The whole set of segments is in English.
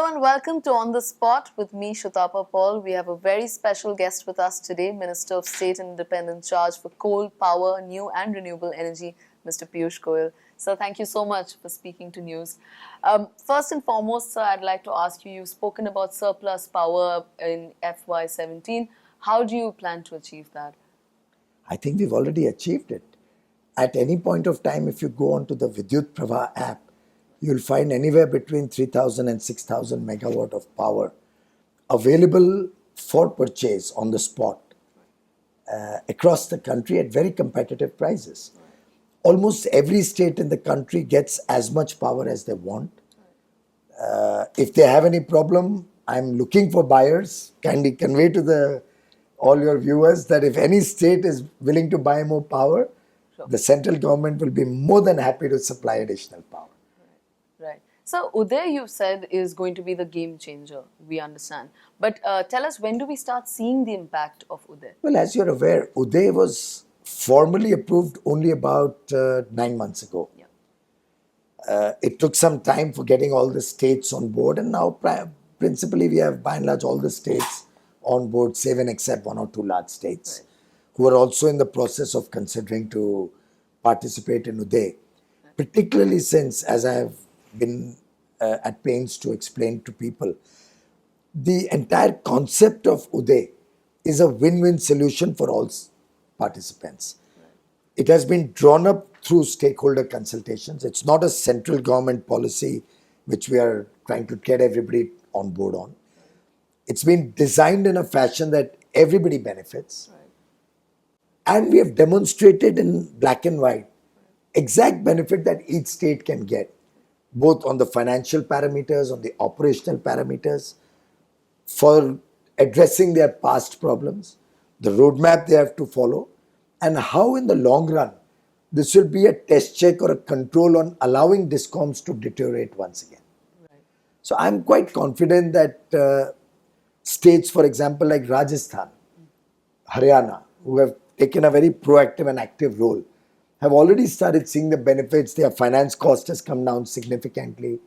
everyone, welcome to On the Spot with me, Shutapa Paul. We have a very special guest with us today, Minister of State and Independent Charge for Coal, Power, New and Renewable Energy, Mr. Piyush Goyal. Sir, thank you so much for speaking to News. First and foremost, sir, I'd like to ask you, you've spoken about surplus power in FY17. How do you plan to achieve that? I think we've already achieved it. At any point of time, if you go onto the Vidyut Prabha app, you'll find anywhere between 3,000 and 6,000 megawatt of power available for purchase on the spot across the country at very competitive prices. Almost every state in the country gets as much power as they want. If they have any problem, I'm looking for buyers. Kindly convey to all your viewers that if any state is willing to buy more power, the central government will be more than happy to supply additional power. Right. So, UDAY, you said, is going to be the game changer, we understand. But tell us, when do we start seeing the impact of UDAY? Well, as you're aware, UDAY was formally approved only about 9 months ago. Yeah. It took some time for getting all the states on board, and now principally we have by and large all the states on board, save and except one or two large states, who are also in the process of considering to participate in UDAY. Particularly since, as I have been at pains to explain to people, the entire concept of UDAY is a win-win solution for all participants. It has been drawn up through stakeholder consultations. It's not a central government policy which we are trying to get everybody on board on. It's been designed in a fashion that everybody benefits. And we have demonstrated in black and white exact benefit that each state can get, both on the financial parameters, on the operational parameters, for addressing their past problems, the roadmap they have to follow, and how in the long run this will be a test check or a control on allowing discoms to deteriorate once again. Right. So I'm quite confident that states, for example, like Rajasthan, Haryana, who have taken a very proactive and active role, have already started seeing the benefits. Their finance cost has come down significantly.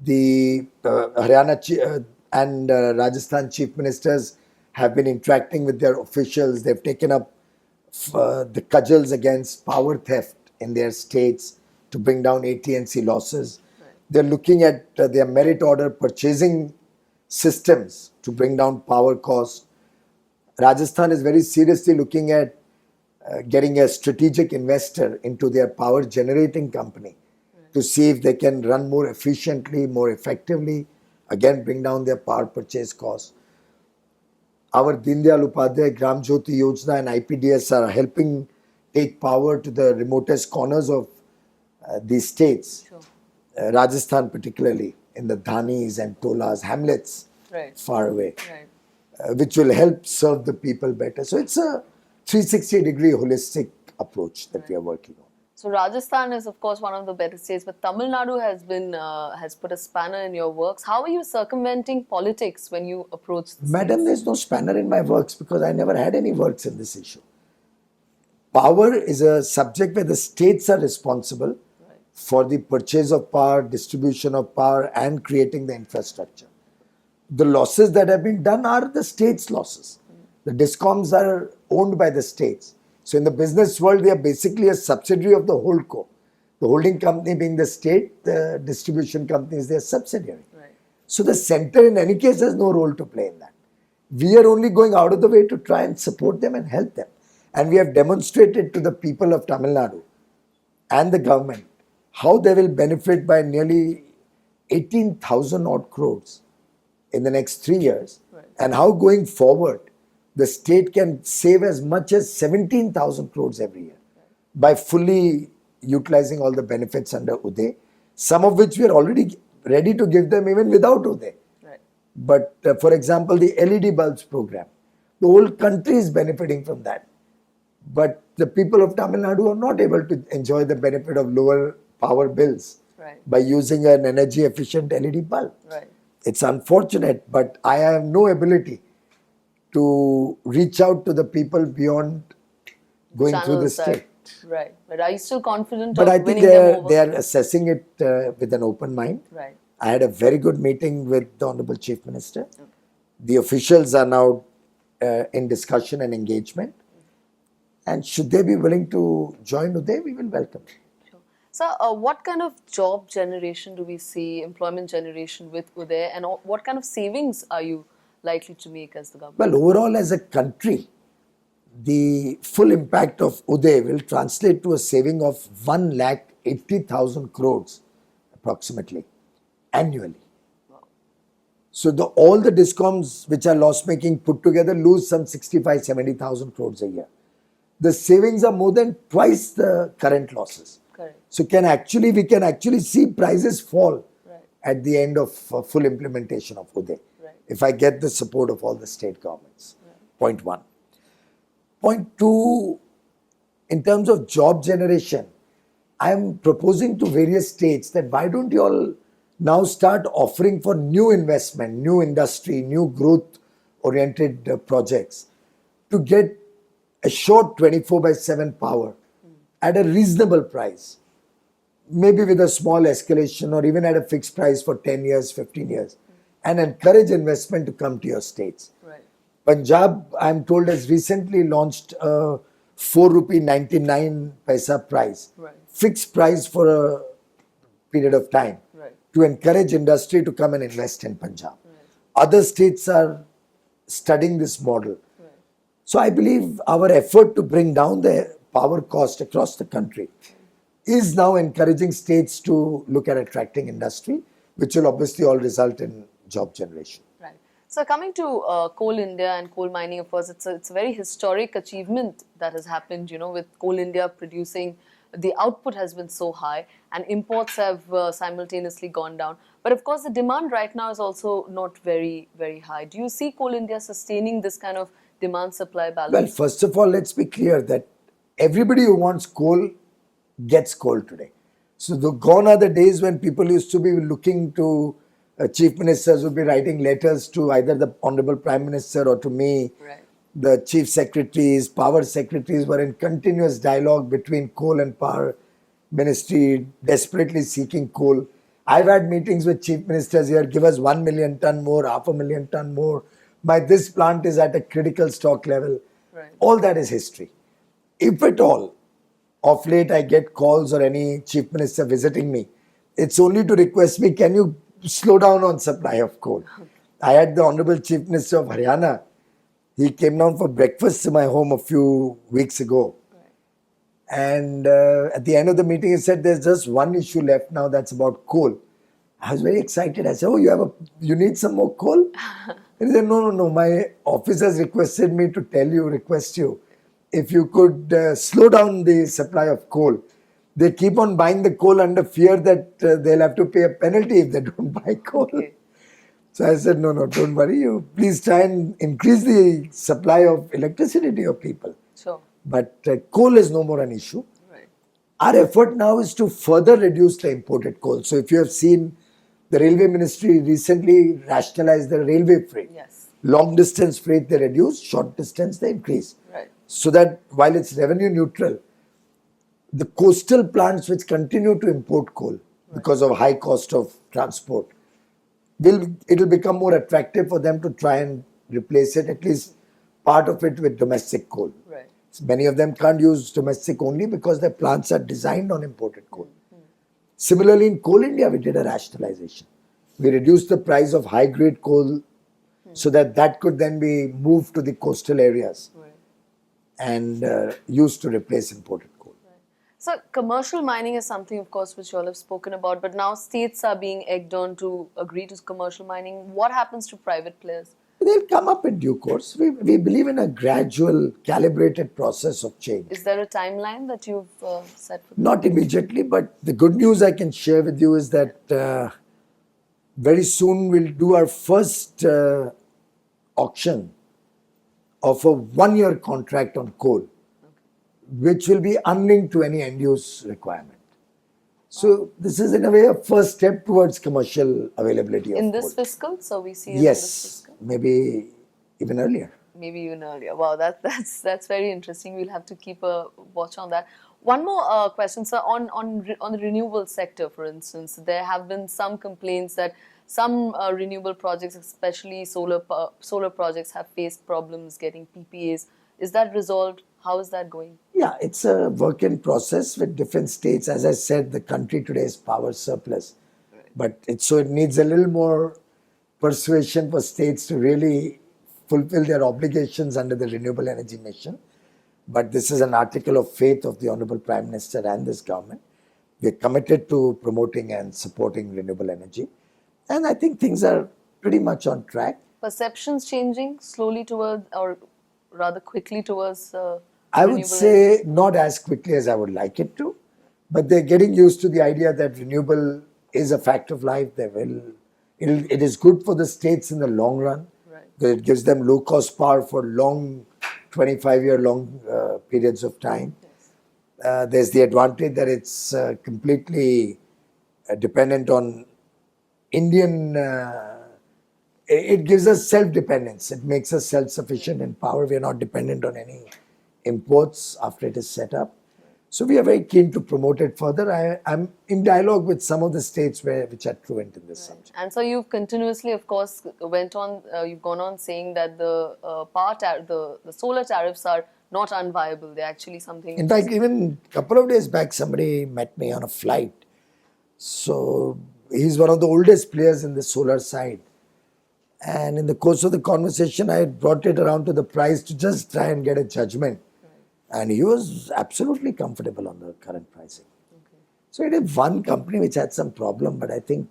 The Haryana and Rajasthan chief ministers have been interacting with their officials. They've taken up the cudgels against power theft in their states to bring down AT&C losses. Right. They're looking at their merit order purchasing systems to bring down power costs. Rajasthan is very seriously looking at getting a strategic investor into their power generating company to see if they can run more efficiently, more effectively, again bring down their power purchase costs. Our Deen Dayal Upadhyay Gram Jyoti Yojana and IPDS are helping take power to the remotest corners of these states. Sure. Rajasthan particularly, in the dhanis and tolas, hamlets far away, which will help serve the people better. So it's a 360-degree holistic approach that we are working on. So Rajasthan is, of course, one of the better states, but Tamil Nadu has put a spanner in your works. How are you circumventing politics when you approach this? Madam, there's no spanner in my works because I never had any works in this issue. Power is a subject where the states are responsible for the purchase of power, distribution of power, and creating the infrastructure. The losses that have been done are the states' losses. The discoms are owned by the states. So in the business world, they are basically a subsidiary of the holdco. The holding company being the state, the distribution company is their subsidiary. Right. So the center in any case has no role to play in that. We are only going out of the way to try and support them and help them. And we have demonstrated to the people of Tamil Nadu and the government how they will benefit by nearly 18,000 odd crores in the next 3 years. Right. And how going forward, the state can save as much as 17,000 crores every year by fully utilizing all the benefits under UDAY, some of which we are already ready to give them even without UDAY. Right. But for example, the LED bulbs program, the whole country is benefiting from that. But the people of Tamil Nadu are not able to enjoy the benefit of lower power bills by using an energy efficient LED bulb. Right. It's unfortunate, but I have no ability to reach out to the people beyond going through the state. Right. But are you still confident but of I think winning them over? they are assessing it with an open mind. Right. I had a very good meeting with the Honorable Chief Minister. The officials are now in discussion and engagement. And should they be willing to join UDAY, we will welcome. Sure. So, what kind of job generation do we see, employment generation with UDAY, and what kind of savings are you likely to make as the government? Well, overall, as a country, the full impact of UDAY will translate to a saving of 1,80,000 crores approximately annually. So all the discoms which are loss making put together lose some 65-70,000 crores a year. The savings are more than twice the current losses. Correct. So we can actually see prices fall Right. at the end of full implementation of UDAY. Right. If I get the support of all the state governments. Point one. Point two, in terms of job generation, I am proposing to various states that why don't you all now start offering for new investment, new industry, new growth oriented projects to get a short 24/7 power at a reasonable price, maybe with a small escalation or even at a fixed price for 10 years, 15 years, and encourage investment to come to your states. Right. Punjab, I'm told, has recently launched a 4.99 rupee price, Right. fixed price for a period of time, Right. to encourage industry to come and invest in Punjab. Other states are studying this model. So I believe our effort to bring down the power cost across the country is now encouraging states to look at attracting industry, which will obviously all result in job generation. Right. So coming to Coal India and coal mining, of course, it's a very historic achievement that has happened, with Coal India producing, the output has been so high and imports have simultaneously gone down. But of course, the demand right now is also not very, very high. Do you see Coal India sustaining this kind of demand-supply balance? Well, first of all, let's be clear that everybody who wants coal gets coal today. So gone are the days when people used to be looking to chief ministers would be writing letters to either the Honorable Prime Minister or to me. Right. The chief secretaries, power secretaries were in continuous dialogue between coal and power ministry, desperately seeking coal. I've had meetings with chief ministers here, give us 1 million ton more, 500,000 ton more. This plant is at a critical stock level. Right. All that is history. If at all, of late I get calls or any chief minister visiting me, it's only to request me, can you slow down on supply of coal? I had the Honorable Chief Minister of Haryana. He came down for breakfast to my home a few weeks ago. Right. And at the end of the meeting, he said, there's just one issue left now, that's about coal. I was very excited. I said, oh, you need some more coal? And he said, no, my office has requested me to request you, if you could slow down the supply of coal. They keep on buying the coal under fear that they'll have to pay a penalty if they don't buy coal. Okay. So I said, no, don't worry. You please try and increase the supply of electricity to your people. Sure. But coal is no more an issue. Right. Our effort now is to further reduce the imported coal. So if you have seen, the Railway Ministry recently rationalized the railway freight. Yes. Long distance freight they reduce, short distance they increase. Right. So that while it's revenue neutral, the coastal plants which continue to import coal because of high cost of transport, it'll become more attractive for them to try and replace it, at least part of it, with domestic coal. Right. So many of them can't use domestic only because their plants are designed on imported coal. Similarly, in Coal India, we did a rationalization. We reduced the price of high-grade coal so that could then be moved to the coastal areas and used to replace imported coal. So commercial mining is something, of course, which you all have spoken about, but now states are being egged on to agree to commercial mining. What happens to private players? They'll come up in due course. We believe in a gradual, calibrated process of change. Is there a timeline that you've set for? Not immediately, but the good news I can share with you is that very soon we'll do our first auction of a 1-year contract on coal, which will be unlinked to any end-use requirement. So this is in a way a first step towards commercial availability of In coal. this fiscal? So we see it in this Yes, fiscal? maybe even earlier. Maybe even earlier. Wow, that's very interesting. We'll have to keep a watch on that. One more question, sir. On the renewable sector, for instance, there have been some complaints that some renewable projects, especially solar projects, have faced problems getting PPAs. Is that resolved? How is that going? Yeah, it's a work in process with different states. As I said, the country today is power surplus, but it needs a little more persuasion for states to really fulfill their obligations under the renewable energy mission. But this is an article of faith of the Honorable Prime Minister and this government. We're committed to promoting and supporting renewable energy. And I think things are pretty much on track. Perceptions changing slowly towards, or rather quickly towards I would renewable say energy? not as quickly as I would like it to, but they're getting used to the idea that renewable is a fact of life. It is good for the states in the long run. Right. It gives them low cost power for long, 25-year long periods of time. There's the advantage that it's completely dependent on Indian. It gives us self-dependence. It makes us self-sufficient in power. We are not dependent on any imports after it is set up. So we are very keen to promote it further. I'm in dialogue with some of the states which are truant in this subject. And so you've continuously, of course, you've gone on saying that the solar tariffs are not unviable. They're actually something. In fact, even a couple of days back, somebody met me on a flight. So he's one of the oldest players in the solar side. And in the course of the conversation, I brought it around to the price to just try and get a judgment. And he was absolutely comfortable on the current pricing. Okay. So it is one company which had some problem, but I think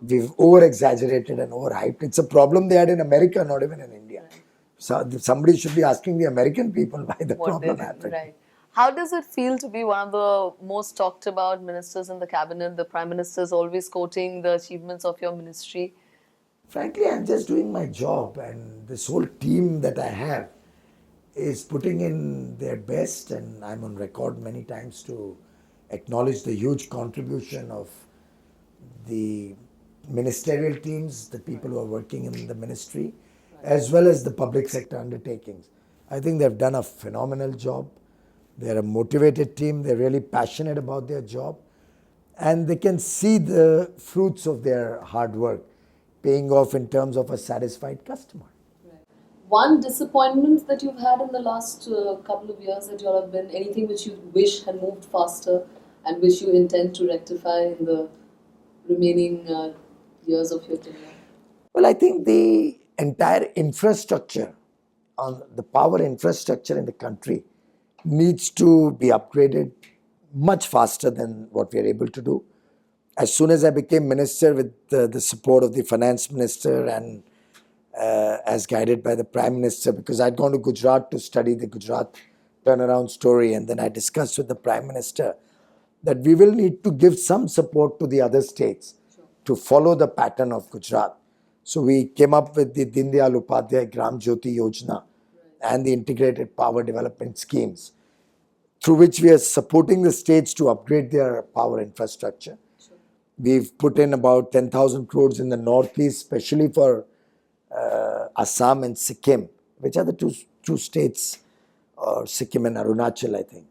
we've over-exaggerated and overhyped. It's a problem they had in America, not even in India. Right. So somebody should be asking the American people why the What problem they did, happened. right. How does it feel to be one of the most talked about ministers in the cabinet? The Prime Minister is always quoting the achievements of your ministry. Frankly, I'm just doing my job, and this whole team that I have is putting in their best, and I'm on record many times to acknowledge the huge contribution of the ministerial teams, the people who are working in the ministry, as well as the public sector undertakings. I think they've done a phenomenal job. They're a motivated team. They're really passionate about their job, and they can see the fruits of their hard work paying off in terms of a satisfied customer. One disappointment that you've had in the last couple of years that you all have been, anything which you wish had moved faster and which you intend to rectify in the remaining years of your tenure? Well, I think the entire infrastructure, on the power infrastructure in the country, needs to be upgraded much faster than what we are able to do. As soon as I became minister, with the support of the finance minister and as guided by the Prime Minister, because I'd gone to Gujarat to study the Gujarat turnaround story, and then I discussed with the Prime Minister that we will need to give some support to the other states to follow the pattern of Gujarat. So we came up with the Deen Dayal Upadhyay Gram Jyoti Yojana and the integrated power development schemes, through which we are supporting the states to upgrade their power infrastructure. We've put in about 10,000 crores in the northeast, especially for Assam and Sikkim, which are the two states, or Sikkim and Arunachal, I think.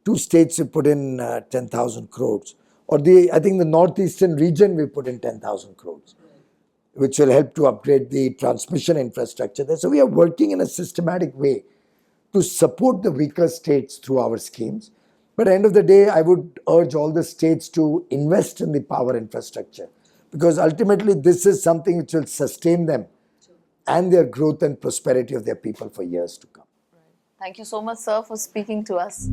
Two states we put in 10,000 crores. I think the northeastern region we put in 10,000 crores, which will help to upgrade the transmission infrastructure there. So we are working in a systematic way to support the weaker states through our schemes. But at the end of the day, I would urge all the states to invest in the power infrastructure, because ultimately this is something which will sustain them and their growth and prosperity of their people for years to come. Thank you so much, sir, for speaking to us.